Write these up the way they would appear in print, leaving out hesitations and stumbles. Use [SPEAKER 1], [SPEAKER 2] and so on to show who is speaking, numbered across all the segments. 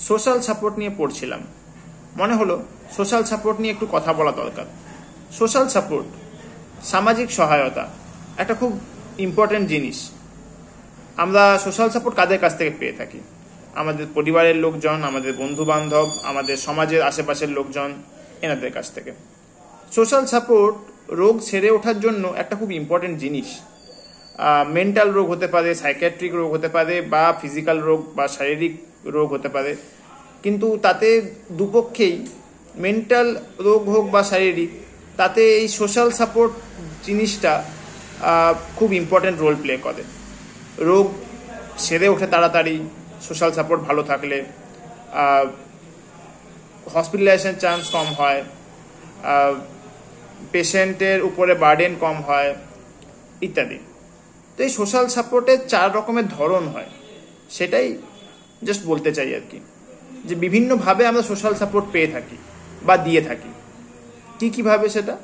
[SPEAKER 1] Social support নিয়ে পড়ছিলাম, মনে হলো সোশ্যাল সাপোর্ট নিয়ে একটু কথা বলা দরকার। সোশ্যাল সাপোর্ট, সামাজিক সহায়তা একটা খুব ইম্পর্টেন্ট জিনিস। আমরা সোশ্যাল সাপোর্ট কাদের কাছ থেকে পেয়ে থাকি? আমাদের পরিবারের লোকজন, আমাদের বন্ধু বান্ধব, আমাদের সমাজের আশেপাশের লোকজন, এনাদের কাছ থেকে। সোশ্যাল সাপোর্ট রোগ ছেড়ে ওঠার জন্য একটা খুব ইম্পর্টেন্ট জিনিস। মেন্টাল রোগ হতে পারে, সাইকিয়াট্রিক রোগ হতে পারে, বা ফিজিক্যাল রোগ বা শারীরিক রোগ হতে পারে। কিন্তু তাতে দুপক্ষেই, মেন্টাল রোগ হোক বা শারীরিক, তাতে এই সোশ্যাল সাপোর্ট জিনিসটা খুব ইম্পর্টেন্ট রোল প্লে করে। রোগ সেরে ওঠে তাড়াতাড়ি সোশ্যাল সাপোর্ট ভালো থাকলে, হসপিটালাইজেশন চান্স কম হয়, পেশেন্টের উপরে বার্ডেন কম হয় ইত্যাদি। তো এই সোশ্যাল সাপোর্টের 4 রকমের ধরন হয়, সেটাই জাস্ট বলতে চাই আর কি, যে বিভিন্নভাবে আমরা সোশ্যাল সাপোর্ট পেয়ে থাকি বা দিয়ে থাকি। কীভাবে সেটা?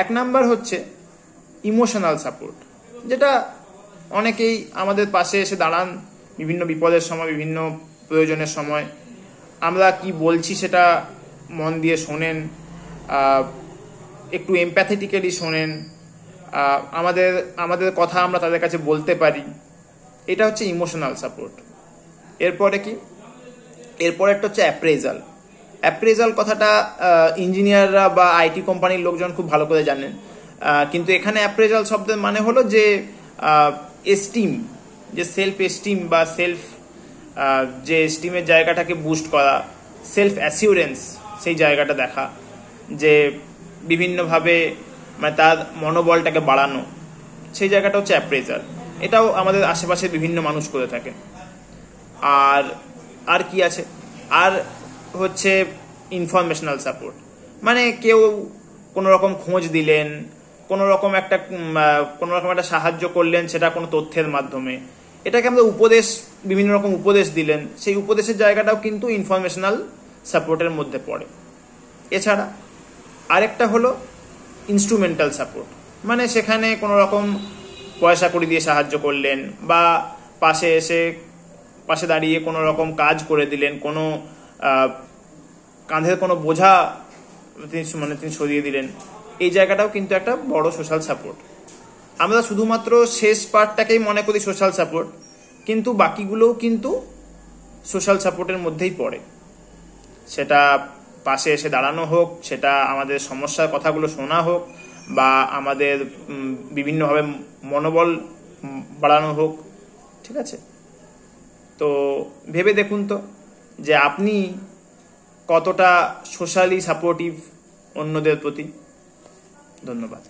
[SPEAKER 1] 1 নাম্বার হচ্ছে ইমোশনাল সাপোর্ট, যেটা অনেকেই আমাদের পাশে এসে দাঁড়ান বিভিন্ন বিপদের সময়, বিভিন্ন প্রয়োজনের সময়। আমরা কি বলছি সেটা মন দিয়ে শোনেন, একটু এমপ্যাথেটিক্যালি শোনেন, আমাদের কথা আমরা তাদের কাছে বলতে পারি। এটা হচ্ছে ইমোশনাল সাপোর্ট। এরপরে কি? এরপরে একটা হচ্ছে অ্যাপ্রেজাল। অ্যাপ্রেজাল কথাটা ইঞ্জিনিয়াররা বা আইটি কোম্পানির লোকজন খুব ভালো করে জানেন, কিন্তু এখানে অ্যাপ্রেজাল শব্দের মানে হলো যে এস্টিম, যে সেলফ এস্টিম বা যে এস্টিমের জায়গাটাকে বুস্ট করা, সেলফ অ্যাসিউরেন্স, সেই জায়গাটা দেখা, যে বিভিন্নভাবে মানে তার মনোবলটাকে বাড়ানো, সেই জায়গাটা হচ্ছে অ্যাপ্রেজাল। এটাও আমাদের আশেপাশে বিভিন্ন মানুষ করে থাকে। আর কি আছে? আর হচ্ছে ইনফরমেশনাল সাপোর্ট, মানে কেউ কোনো রকম খোঁজ দিলেন, কোনো রকম একটা সাহায্য করলেন, সেটা কোনো তথ্যের মাধ্যমে, এটাকে আমরা বিভিন্ন রকম উপদেশ দিলেন, সেই উপদেশের জায়গাটাও কিন্তু ইনফরমেশনাল সাপোর্টের মধ্যে পড়ে। এছাড়া আরেকটা হলো ইনস্ট্রুমেন্টাল সাপোর্ট, মানে সেখানে কোনো রকম পয়সা কড়ি দিয়ে সাহায্য করলেন, বা পাশে দাঁড়িয়ে কোনো রকম কাজ করে দিলেন, কোনো কাঁধের কোনো বোঝা তিনি সরিয়ে দিলেন। এই জায়গাটাও কিন্তু একটা বড় সোশ্যাল সাপোর্ট। আমরা শুধুমাত্র শেষ পার্টটাকেই মনে করি সোশ্যাল সাপোর্ট, কিন্তু বাকিগুলোও কিন্তু সোশ্যাল সাপোর্টের মধ্যেই পড়ে। সেটা পাশে এসে দাঁড়ানো হোক, সেটা আমাদের সমস্যার কথাগুলো শোনা হোক, বা আমাদের বিভিন্নভাবে মনোবল বাড়ানো হোক। ঠিক আছে? তো ভেবে দেখুন তো যে আপনি কতটা সোশ্যালি সাপোর্টিভ অন্যদের প্রতি। ধন্যবাদ।